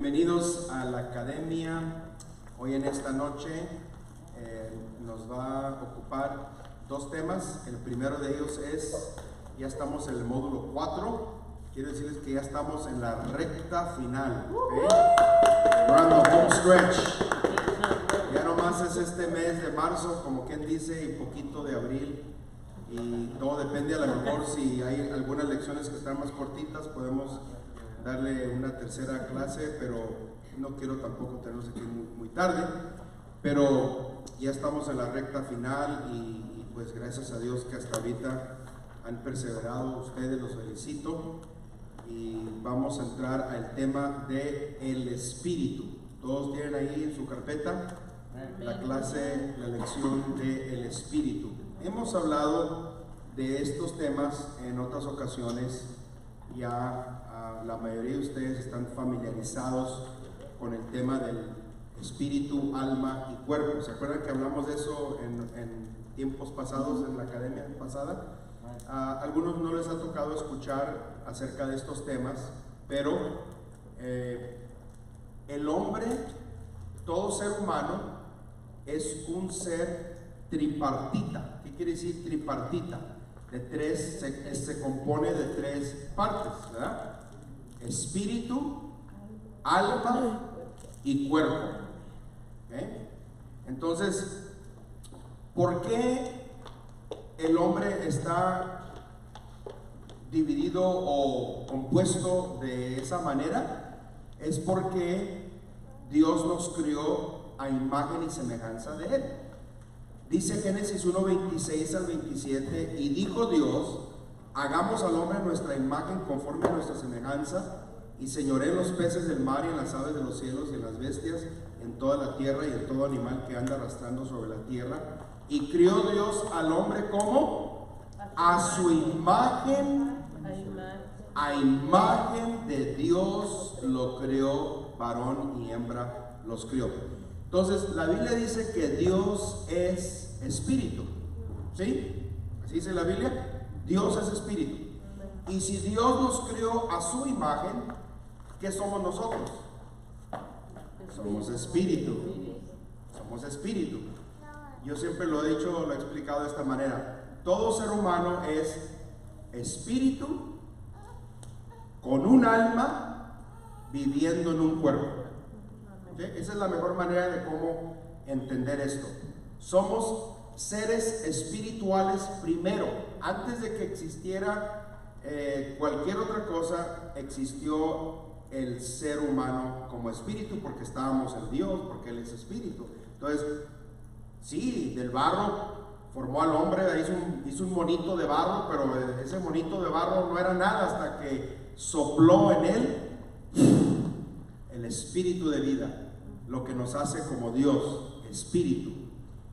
Bienvenidos a la academia. Hoy en esta noche nos va a ocupar dos temas. El primero de ellos es, ya estamos en el módulo 4. Quiero decirles que ya estamos en la recta final. ¿Okay? We're on the home stretch. Ya nomás es este mes de marzo, como quien dice, y poquito de abril. Y todo depende, a lo mejor si hay algunas lecciones que están más cortitas, podemos darle una tercera clase, pero no quiero tampoco tenerlos aquí muy tarde. Pero ya estamos en la recta final y pues gracias a Dios que hasta ahorita han perseverado ustedes, los felicito. Y vamos a entrar al tema de el espíritu. Todos tienen ahí en su carpeta la clase, la lección de el espíritu. Hemos hablado de estos temas en otras ocasiones. Ya la mayoría de ustedes están familiarizados con el tema del espíritu, alma y cuerpo. ¿Se acuerdan que hablamos de eso en tiempos pasados, en la academia pasada? A algunos no les ha tocado escuchar acerca de estos temas, pero el hombre, todo ser humano, es un ser tripartita. ¿Qué quiere decir tripartita? De tres, se compone de tres partes, ¿verdad? Espíritu, alma y cuerpo. ¿Okay? Entonces, ¿por qué el hombre está dividido o compuesto de esa manera? Es porque Dios nos crió a imagen y semejanza de Él. Dice Génesis 1, 26 al 27, y dijo Dios: hagamos al hombre nuestra imagen conforme a nuestra semejanza, y señoree en los peces del mar y en las aves de los cielos y en las bestias, en toda la tierra y en todo animal que anda arrastrando sobre la tierra. Y crió Dios al hombre como a su imagen, a imagen de Dios lo creó, varón y hembra los crió. Entonces, la Biblia dice que Dios es espíritu, ¿sí? Así dice la Biblia, Dios es espíritu. Y si Dios nos creó a su imagen, ¿qué somos nosotros? Somos espíritu. Somos espíritu. Yo siempre lo he dicho, lo he explicado de esta manera. Todo ser humano es espíritu con un alma viviendo en un cuerpo. ¿Okay? Esa es la mejor manera de cómo entender esto. Somos seres espirituales primero. Antes de que existiera cualquier otra cosa, existió el ser humano como espíritu, porque estábamos en Dios, porque Él es espíritu. Entonces, sí, del barro formó al hombre, hizo un monito de barro, pero ese monito de barro no era nada hasta que sopló en él el espíritu de vida, lo que nos hace como Dios, espíritu.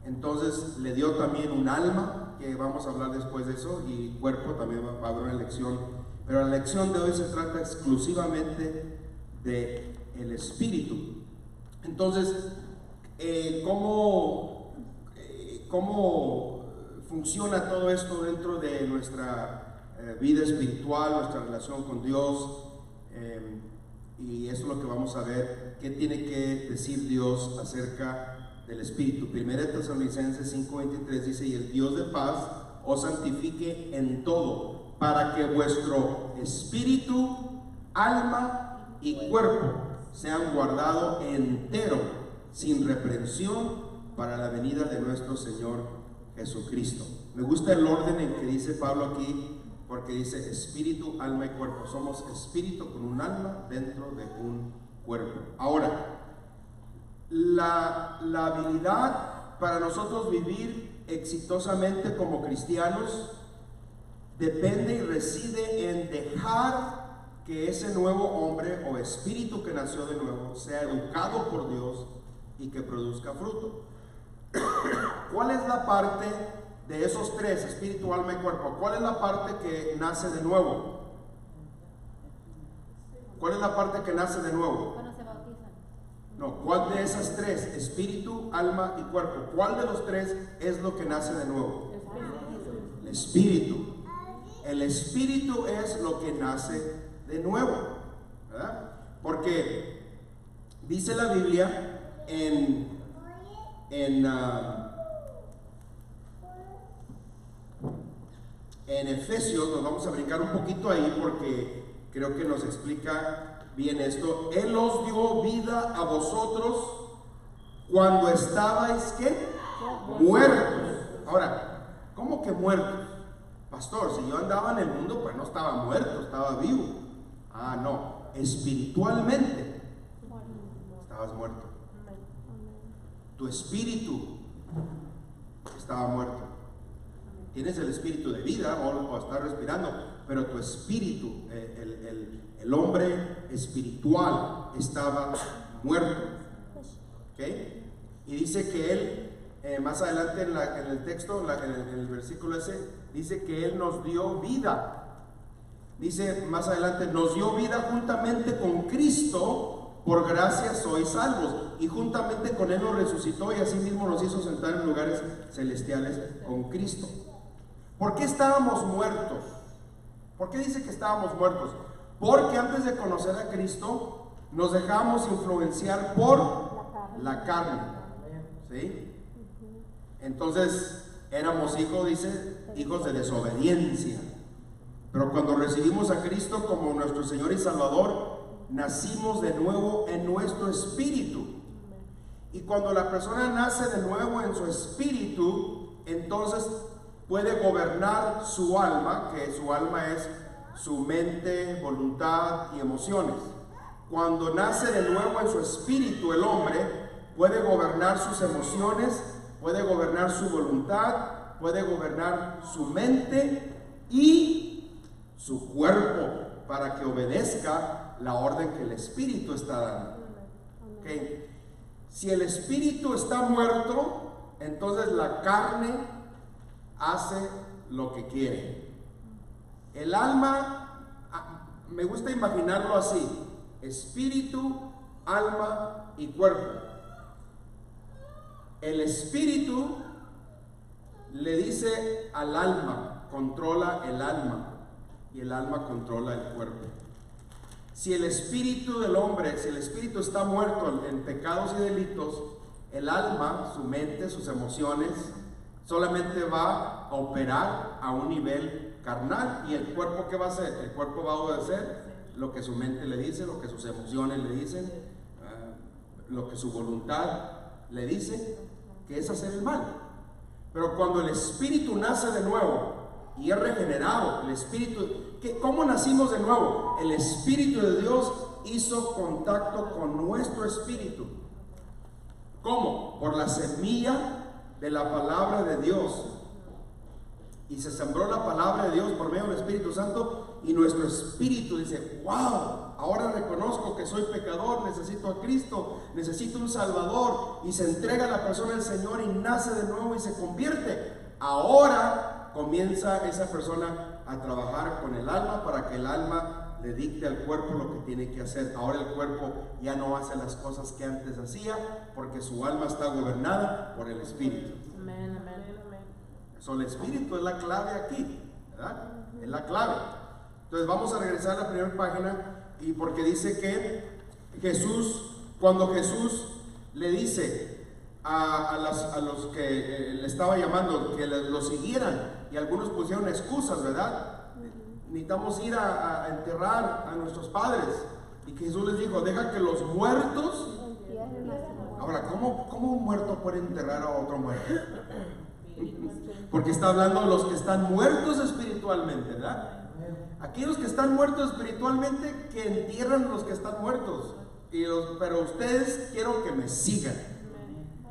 Entonces le dio también un alma, que vamos a hablar después de eso, y cuerpo, también va a haber una lección, pero la lección de hoy se trata exclusivamente de el espíritu. Entonces, ¿cómo funciona todo esto dentro de nuestra vida espiritual, nuestra relación con Dios? Y eso es lo que vamos a ver, qué tiene que decir Dios acerca del espíritu. 1 Tesalonicenses 5:23 dice: y el Dios de paz os santifique en todo, para que vuestro espíritu, alma y cuerpo sean guardados entero, sin reprensión, para la venida de nuestro Señor Jesucristo. Me gusta el orden en que dice Pablo aquí, porque dice espíritu, alma y cuerpo. Somos espíritu con un alma dentro de un cuerpo. Ahora, la habilidad para nosotros vivir exitosamente como cristianos depende y reside en dejar que ese nuevo hombre o espíritu que nació de nuevo sea educado por Dios y que produzca fruto. ¿Cuál es la parte de esos tres, espíritu, alma y cuerpo? ¿Cuál es la parte que nace de nuevo? ¿Cuál es la parte que nace de nuevo? Cuando se bautizan. No, ¿cuál de esas tres? Espíritu, alma y cuerpo. ¿Cuál de los tres es lo que nace de nuevo? El espíritu. El espíritu es lo que nace de nuevo, ¿verdad? Porque Dice la Biblia en Efesios, nos vamos a brincar un poquito ahí porque creo que nos explica bien esto. Él os dio vida a vosotros cuando estabais, ¿qué? Muertos. Ahora, ¿cómo que muertos? Pastor, si yo andaba en el mundo, pues no estaba muerto, estaba vivo. Ah, no, espiritualmente estabas muerto. Tu espíritu estaba muerto. Tienes el espíritu de vida o estás respirando, pero tu espíritu, el hombre espiritual estaba muerto. ¿Okay? Y dice que él, más adelante en el texto, en el versículo ese, dice que él nos dio vida. Dice más adelante, nos dio vida juntamente con Cristo, por gracia sois salvos, y juntamente con él nos resucitó y así mismo nos hizo sentar en lugares celestiales con Cristo. ¿Por qué estábamos muertos? ¿Por qué dice que estábamos muertos? Porque antes de conocer a Cristo nos dejamos influenciar por la carne. ¿Sí? Entonces éramos hijos, dice, hijos de desobediencia. Pero cuando recibimos a Cristo como nuestro Señor y Salvador, nacimos de nuevo en nuestro espíritu. Y cuando la persona nace de nuevo en su espíritu, entonces puede gobernar su alma, que su alma es su mente, voluntad y emociones. Cuando nace de nuevo en su espíritu, el hombre puede gobernar sus emociones, puede gobernar su voluntad, puede gobernar su mente y su cuerpo para que obedezca la orden que el espíritu está dando. ¿Okay? Si el espíritu está muerto, entonces la carne hace lo que quiere. El alma, me gusta imaginarlo así: espíritu, alma y cuerpo. El espíritu le dice al alma, controla el alma, y el alma controla el cuerpo. Si el espíritu del hombre, si el espíritu está muerto en pecados y delitos, el alma, su mente, sus emociones, solamente va a operar a un nivel carnal. ¿Y el cuerpo qué va a hacer? El cuerpo va a obedecer lo que su mente le dice, lo que sus emociones le dicen, lo que su voluntad le dice, que es hacer el mal. Pero cuando el espíritu nace de nuevo y es regenerado, el espíritu, ¿cómo nacimos de nuevo? El espíritu de Dios hizo contacto con nuestro espíritu. ¿Cómo? Por la semilla de la palabra de Dios, y se sembró la palabra de Dios por medio del Espíritu Santo, y nuestro espíritu dice: wow, ahora reconozco que soy pecador, necesito a Cristo, necesito un Salvador, y se entrega a la persona al Señor y nace de nuevo y se convierte. Ahora comienza esa persona a trabajar con el alma para que el alma le dicte al cuerpo lo que tiene que hacer. Ahora el cuerpo ya no hace las cosas que antes hacía, porque su alma está gobernada por el espíritu. Amén, amén, amén. Eso, el espíritu es la clave aquí, ¿verdad? Es la clave. Entonces vamos a regresar a la primera página, y porque dice que Jesús, cuando Jesús le dice a los que le estaba llamando que lo siguieran, y algunos pusieron excusas, ¿verdad? Necesitamos ir a enterrar a nuestros padres, y que Jesús les dijo: deja que los muertos. Ahora, ¿cómo un muerto puede enterrar a otro muerto? Porque está hablando de los que están muertos espiritualmente, ¿verdad? Aquellos que están muertos espiritualmente, que entierran a los que están muertos. Pero ustedes quiero que me sigan.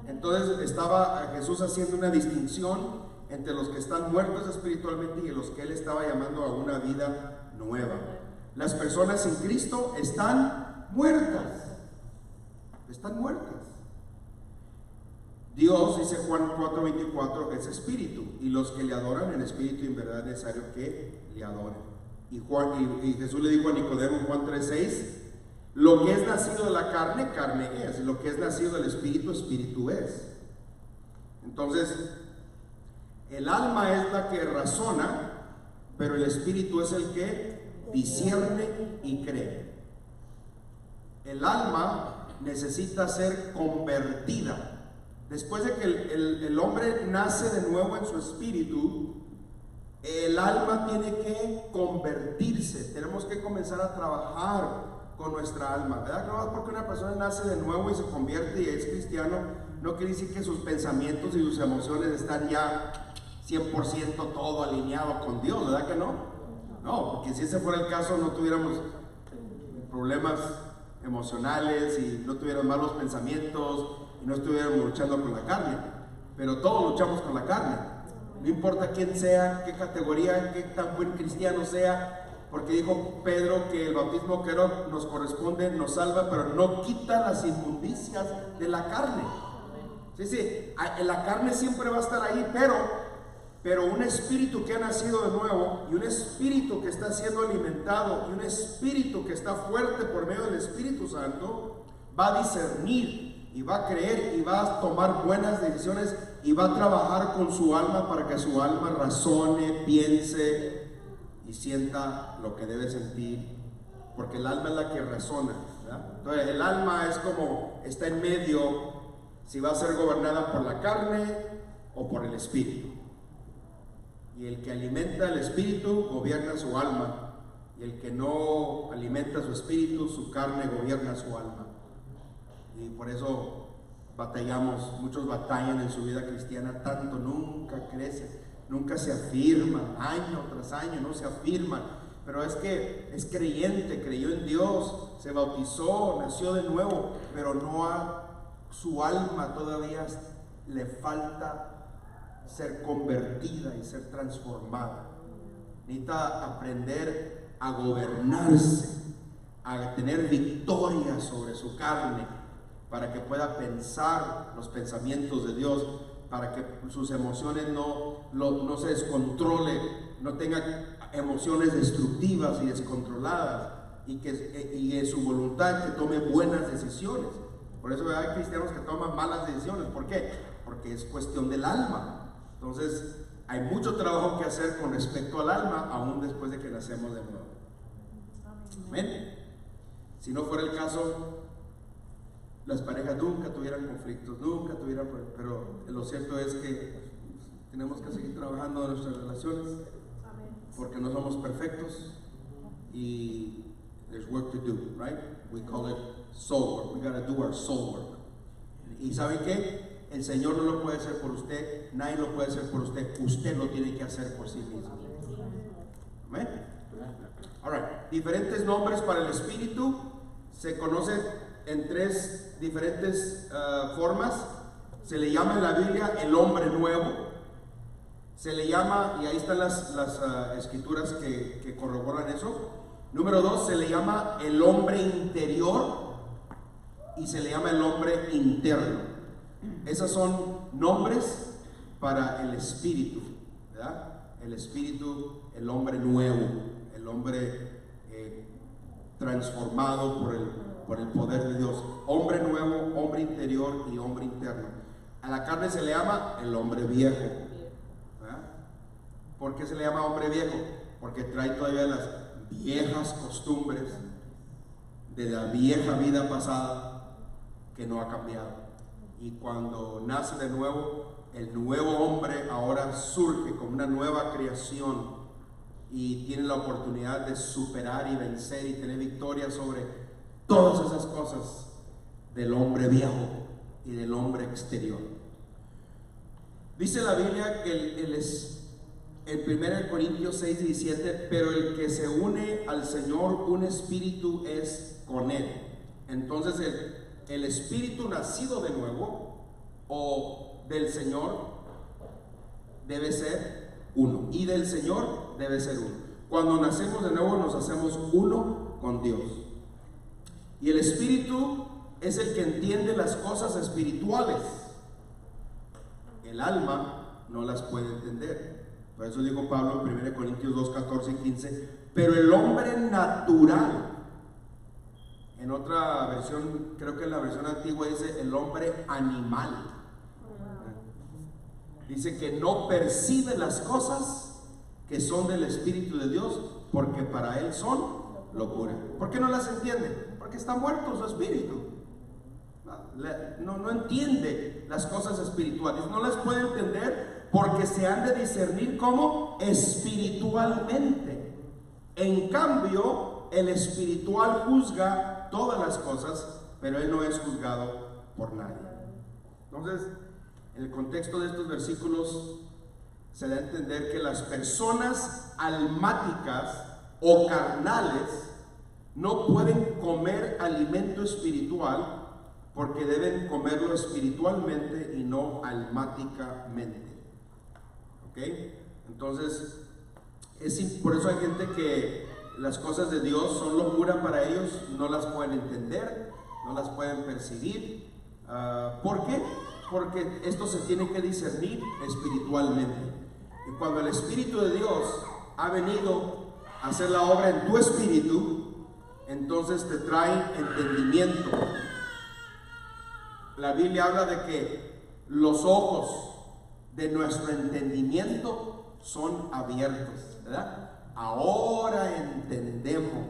Entonces estaba Jesús haciendo una distinción entre los que están muertos espiritualmente y los que Él estaba llamando a una vida nueva. Las personas sin Cristo están muertas. Están muertas. Dios, dice Juan 4:24, es espíritu, y los que le adoran en espíritu y en verdad es necesario que le adoren. Y Jesús le dijo a Nicodemo en Juan 3:6: lo que es nacido de la carne, carne es; lo que es nacido del espíritu, espíritu es. Entonces, el alma es la que razona, pero el espíritu es el que discierne y cree. El alma necesita ser convertida. Después de que el hombre nace de nuevo en su espíritu, el alma tiene que convertirse. Tenemos que comenzar a trabajar con nuestra alma, ¿verdad? No es porque una persona nace de nuevo y se convierte y es cristiano, no quiere decir que sus pensamientos y sus emociones están ya 100% todo alineado con Dios, ¿verdad que no? No, porque si ese fuera el caso no tuviéramos problemas emocionales y no tuviéramos malos pensamientos y no estuviéramos luchando con la carne. Pero todos luchamos con la carne, no importa quién sea, qué categoría, qué tan buen cristiano sea, porque dijo Pedro que el bautismo que nos corresponde nos salva, pero no quita las inmundicias de la carne. Sí, la carne siempre va a estar ahí, pero un espíritu que ha nacido de nuevo y un espíritu que está siendo alimentado y un espíritu que está fuerte por medio del Espíritu Santo va a discernir y va a creer y va a tomar buenas decisiones y va a trabajar con su alma para que su alma razone, piense y sienta lo que debe sentir, porque el alma es la que razona, ¿verdad? Entonces el alma es como está en medio, si va a ser gobernada por la carne o por el espíritu. Y el que alimenta el espíritu gobierna su alma, y el que no alimenta su espíritu, su carne gobierna su alma. Y por eso batallamos, muchos batallan en su vida cristiana tanto, nunca crecen, nunca se afirman, año tras año no se afirman. Pero es que es creyente, creyó en Dios, se bautizó, nació de nuevo, pero su alma todavía le falta ser convertida y ser transformada. Necesita aprender a gobernarse, a tener victoria sobre su carne, para que pueda pensar los pensamientos de Dios, para que sus emociones no se descontrole, no tenga emociones destructivas y descontroladas, y en su voluntad que tome buenas decisiones. Por eso hay cristianos que toman malas decisiones. ¿Por qué? Porque es cuestión del alma. Entonces hay mucho trabajo que hacer con respecto al alma, aún después de que nacemos de nuevo. Amén. Si no fuera el caso, las parejas nunca tuvieran conflictos, pero lo cierto es que tenemos que seguir trabajando en nuestras relaciones, porque no somos perfectos y there's work to do, right? We call it soul work. We got to do our soul work. ¿Y saben qué? El Señor no lo puede hacer por usted, nadie lo puede hacer por usted lo tiene que hacer por sí mismo. Amén. Alright, diferentes nombres para el espíritu se conocen en tres diferentes formas. Se le llama en la Biblia el hombre nuevo, se le llama, y ahí están las escrituras que corroboran eso. Número 2, se le llama el hombre interior y se le llama el hombre interno. Esos son nombres para el espíritu, ¿verdad? El espíritu, el hombre nuevo, el hombre transformado por el poder de Dios. Hombre nuevo, hombre interior y hombre interno. A la carne se le llama el hombre viejo, ¿verdad? ¿Por qué se le llama hombre viejo? Porque trae todavía las viejas costumbres de la vieja vida pasada que no ha cambiado. Y cuando nace de nuevo, el nuevo hombre ahora surge como una nueva creación y tiene la oportunidad de superar y vencer y tener victoria sobre todas esas cosas del hombre viejo y del hombre exterior. Dice la Biblia que en 1 Corintios 6:17, pero el que se une al Señor, un espíritu es con él. Entonces el espíritu nacido de nuevo o del Señor debe ser uno, y del Señor debe ser uno. Cuando nacemos de nuevo nos hacemos uno con Dios, y el espíritu es el que entiende las cosas espirituales. El alma no las puede entender. Por eso dijo Pablo en 1 Corintios 2, 14 y 15, pero el hombre natural. En otra versión, creo que en la versión antigua dice el hombre animal. Dice que no percibe las cosas que son del Espíritu de Dios, porque para él son locura. ¿Por qué no las entiende? Porque está muerto su espíritu. no entiende las cosas espirituales, no las puede entender porque se han de discernir como espiritualmente. En cambio, el espiritual juzga todas las cosas, pero él no es juzgado por nadie. Entonces, en el contexto de estos versículos se da a entender que las personas almáticas o carnales no pueden comer alimento espiritual porque deben comerlo espiritualmente y no almáticamente. ¿Ok? Entonces, por eso hay gente que las cosas de Dios son locura para ellos, no las pueden entender, no las pueden percibir. ¿Por qué? Porque esto se tiene que discernir espiritualmente. Y cuando el Espíritu de Dios ha venido a hacer la obra en tu espíritu, entonces te trae entendimiento. La Biblia habla de que los ojos de nuestro entendimiento son abiertos, ¿verdad? Ahora entendemos.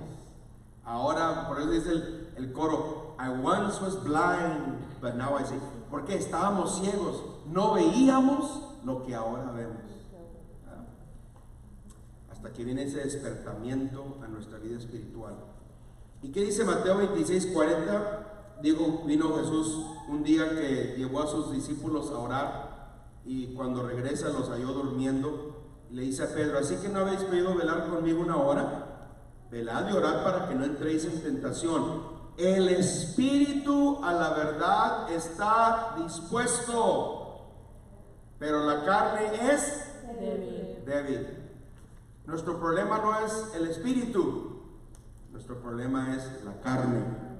Ahora, por eso dice el coro, I once was blind, but now I see. Porque estábamos ciegos, no veíamos lo que ahora vemos. ¿Verdad? Hasta que viene ese despertamiento a nuestra vida espiritual. ¿Y qué dice Mateo 26:40? Vino Jesús un día que llevó a sus discípulos a orar y cuando regresa los halló durmiendo y le dice a Pedro, ¿así que no habéis podido velar conmigo una hora? Velad y orad para que no entréis en tentación. El espíritu a la verdad está dispuesto, pero la carne es débil. Nuestro problema no es el espíritu, nuestro problema es la carne.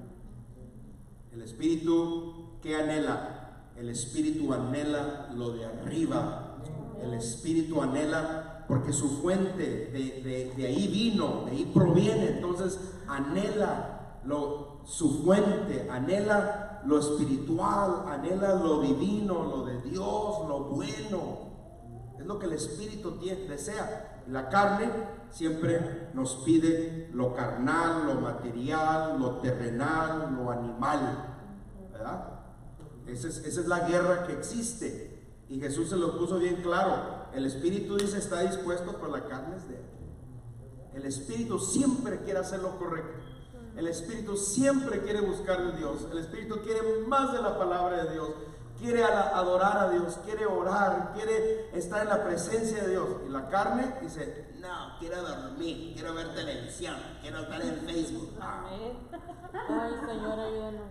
El espíritu, ¿qué anhela? El espíritu anhela lo de arriba. El espíritu anhela, porque su fuente de ahí vino, de ahí proviene. Entonces anhela su fuente, anhela lo espiritual, anhela lo divino, lo de Dios, lo bueno. Es lo que el espíritu desea. La carne siempre nos pide lo carnal, lo material, lo terrenal, lo animal, ¿verdad? Esa es la guerra que existe. Y Jesús se lo puso bien claro. El espíritu dice está dispuesto, pero la carne es débil. El espíritu siempre quiere hacer lo correcto. El espíritu siempre quiere buscar de Dios. El espíritu quiere más de la palabra de Dios. Quiere adorar a Dios, quiere orar, quiere estar en la presencia de Dios. Y la carne dice, no, quiero dormir, quiero ver televisión, quiero estar en Facebook. Amén. Ay, Señor, ayúdanos.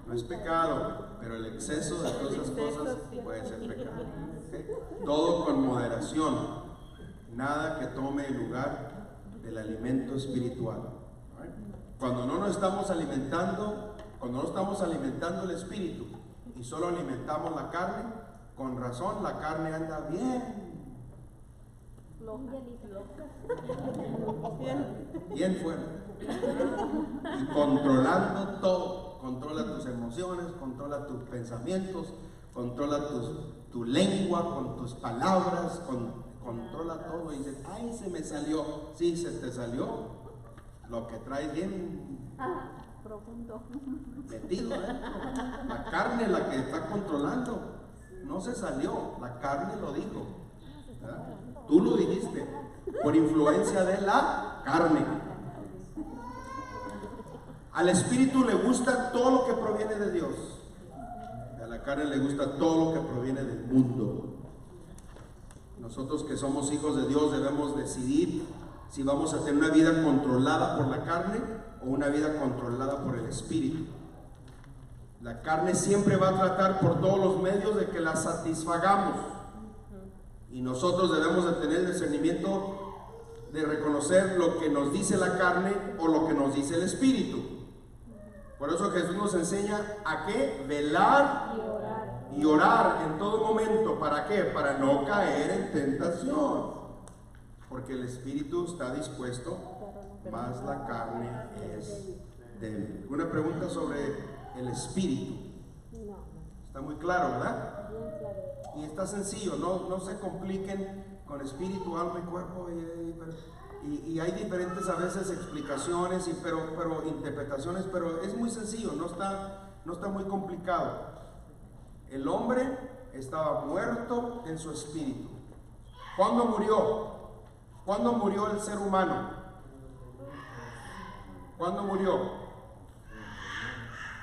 No es pecado, pero el exceso de todas esas cosas puede ser pecado. ¿Okay? Todo con moderación. Nada que tome el lugar del alimento espiritual. Cuando no nos estamos alimentando, cuando no estamos alimentando el espíritu y solo alimentamos la carne, con razón la carne anda bien. Bien fuerte. Y controlando todo. Controla tus emociones, controla tus pensamientos, controla tu lengua con tus palabras, controla todo. Y dices, ay, se me salió. Sí, se te salió. Lo que trae bien profundo metido, ¿eh? La carne la que está controlando. No se salió, la carne lo dijo, ¿verdad? Tú lo dijiste por influencia de la carne. Al espíritu le gusta todo lo que proviene de Dios, a la carne le gusta todo lo que proviene del mundo. Nosotros que somos hijos de Dios debemos decidir si vamos a tener una vida controlada por la carne o una vida controlada por el espíritu. La carne siempre va a tratar por todos los medios de que la satisfagamos. Y nosotros debemos de tener el discernimiento de reconocer lo que nos dice la carne o lo que nos dice el espíritu. Por eso Jesús nos enseña a qué velar y orar en todo momento. ¿Para qué? Para no caer en tentación. Porque el espíritu está dispuesto, más la carne es débil. ¿Una pregunta sobre el espíritu? Está muy claro, ¿verdad? Y está sencillo, no se compliquen con espíritu, alma y cuerpo. y hay diferentes a veces explicaciones, pero interpretaciones, pero es muy sencillo, no está muy complicado. El hombre estaba muerto en su espíritu. ¿Cuándo murió? ¿Cuándo murió el ser humano? ¿Cuándo murió?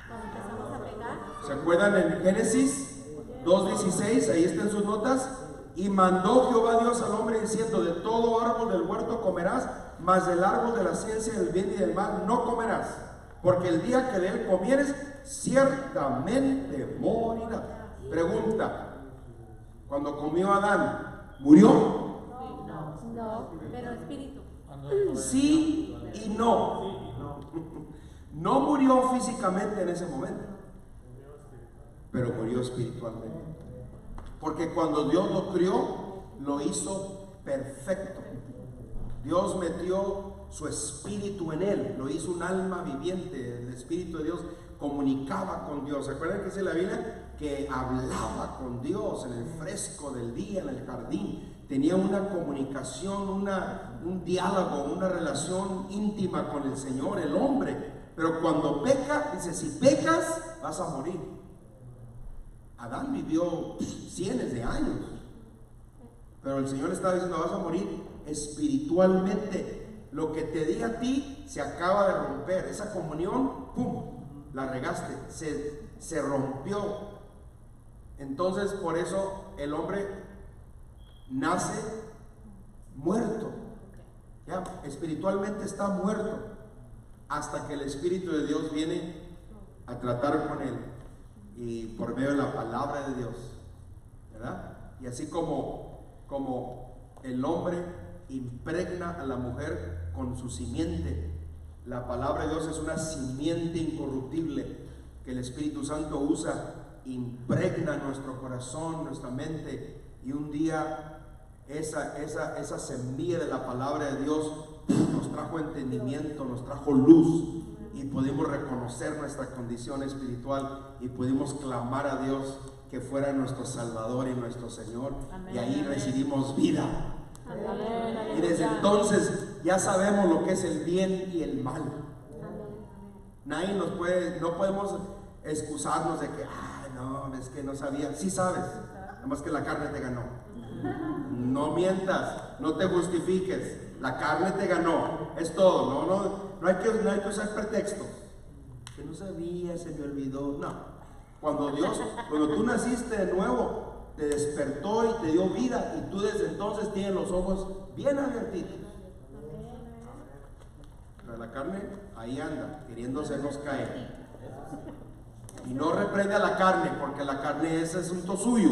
Cuando empezamos a pecar. ¿Se acuerdan en Génesis 2:16? Ahí están sus notas. Y mandó Jehová Dios al hombre diciendo: de todo árbol del huerto comerás, mas del árbol de la ciencia del bien y del mal no comerás, porque el día que de él comieres, ciertamente morirás. Pregunta: cuando comió Adán, ¿murió? No, pero espíritu. Sí y no. No murió físicamente en ese momento, pero murió espiritualmente. Porque cuando Dios lo crió, lo hizo perfecto. Dios metió su espíritu en él, lo hizo un alma viviente. El espíritu de Dios comunicaba con Dios. ¿Se acuerdan que dice la Biblia? Que hablaba con Dios en el fresco del día, en el jardín. Tenía una comunicación, un diálogo, una relación íntima con el Señor, el hombre. Pero cuando peca, dice: si pecas, vas a morir. Adán vivió cientos de años, pero el Señor estaba diciendo: vas a morir espiritualmente. Lo que te di a ti se acaba de romper. Esa comunión, ¡pum!, la regaste, se rompió. Entonces, por eso el hombre nace muerto. Ya, espiritualmente está muerto, hasta que el Espíritu de Dios viene a tratar con él, y por medio de la palabra de Dios, ¿verdad? Y así como el hombre impregna a la mujer con su simiente, la palabra de Dios es una simiente incorruptible que el Espíritu Santo usa, impregna nuestro corazón, nuestra mente, y un día esa semilla de la palabra de Dios nos trajo entendimiento, nos trajo luz, y pudimos reconocer nuestra condición espiritual y pudimos clamar a Dios que fuera nuestro Salvador y nuestro Señor. Amén. Y ahí recibimos vida. Amén. Y desde entonces ya sabemos lo que es el bien y el mal. Nadie no podemos excusarnos de que no, es que no sabía. Sí sabes, nada más que la carne te ganó. No mientas, no te justifiques, la carne te ganó, es todo. No hay que usar pretextos. Que no sabía, se me olvidó. No, cuando tú naciste de nuevo, te despertó y te dio vida, y tú desde entonces tienes los ojos bien abiertitos. Pero la carne ahí anda, queriendo hacernos caer. Y no reprende a la carne, porque la carne es asunto suyo.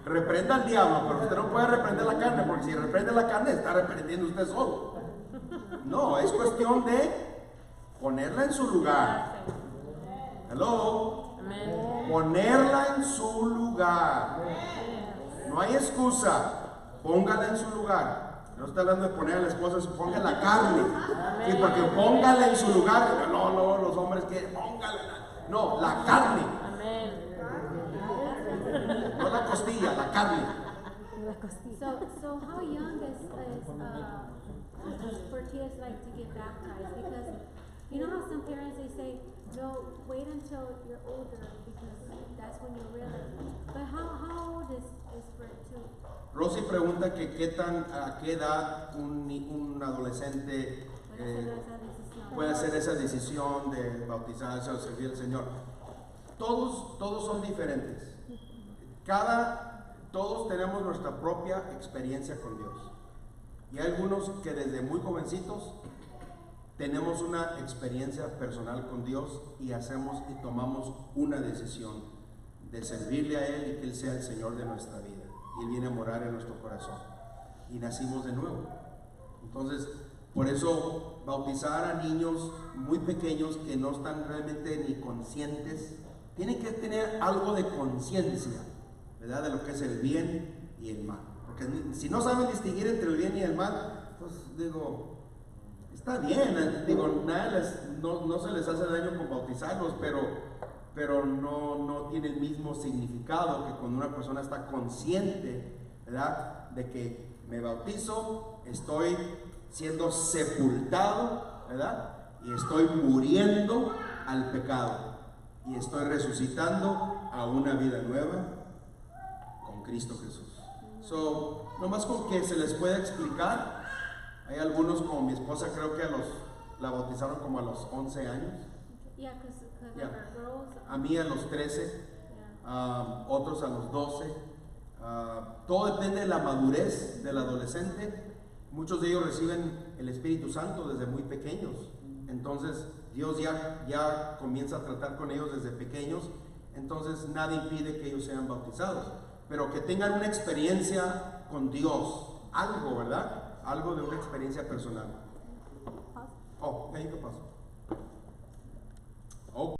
Reprenda al diablo, pero usted no puede reprender la carne, porque si reprende la carne, está reprendiendo usted solo. No, es cuestión de ponerla en su lugar. Hello. Ponerla en su lugar. No hay excusa. Póngala en su lugar. No está hablando de poner a la esposa, ponga la carne. Sí, porque póngala en su lugar. No, los hombres quieren, póngala. No, la carne. No la costilla, la carne. So how young is for kids like to get baptized? Because you know how some parents they say, no, wait until you're older because that's when you realize. But how old is for it too? Rosy pregunta que a qué edad un adolescente puede hacer esa decisión de bautizarse o servir al Señor. Todos son diferentes. Todos tenemos nuestra propia experiencia con Dios. Y hay algunos que desde muy jovencitos tenemos una experiencia personal con Dios y hacemos y tomamos una decisión de servirle a Él y que Él sea el Señor de nuestra vida. Y Él viene a morar en nuestro corazón. Y nacimos de nuevo. Entonces, por eso bautizar a niños muy pequeños que no están realmente ni conscientes, tienen que tener algo de conciencia, ¿verdad? De lo que es el bien y el mal. Porque si no saben distinguir entre el bien y el mal, pues digo, está bien, digo, no se les hace daño con bautizarlos, pero no tiene el mismo significado que cuando una persona está consciente, ¿verdad? De que me bautizo, estoy siendo sepultado, ¿verdad? Y estoy muriendo al pecado y estoy resucitando a una vida nueva con Cristo Jesús. So, nomás con que se les pueda explicar, hay algunos como mi esposa, creo que la bautizaron como a los 11 años. Yeah, because Yeah. our girls. A mí a los 13, Yeah. otros a los 12. Todo depende de la madurez del adolescente. Muchos de ellos reciben el Espíritu Santo desde muy pequeños. Entonces Dios ya comienza a tratar con ellos desde pequeños. Entonces nada impide que ellos sean bautizados. Pero que tengan una experiencia con Dios. Algo, ¿verdad? Algo de una experiencia personal. Oh, ahí te paso.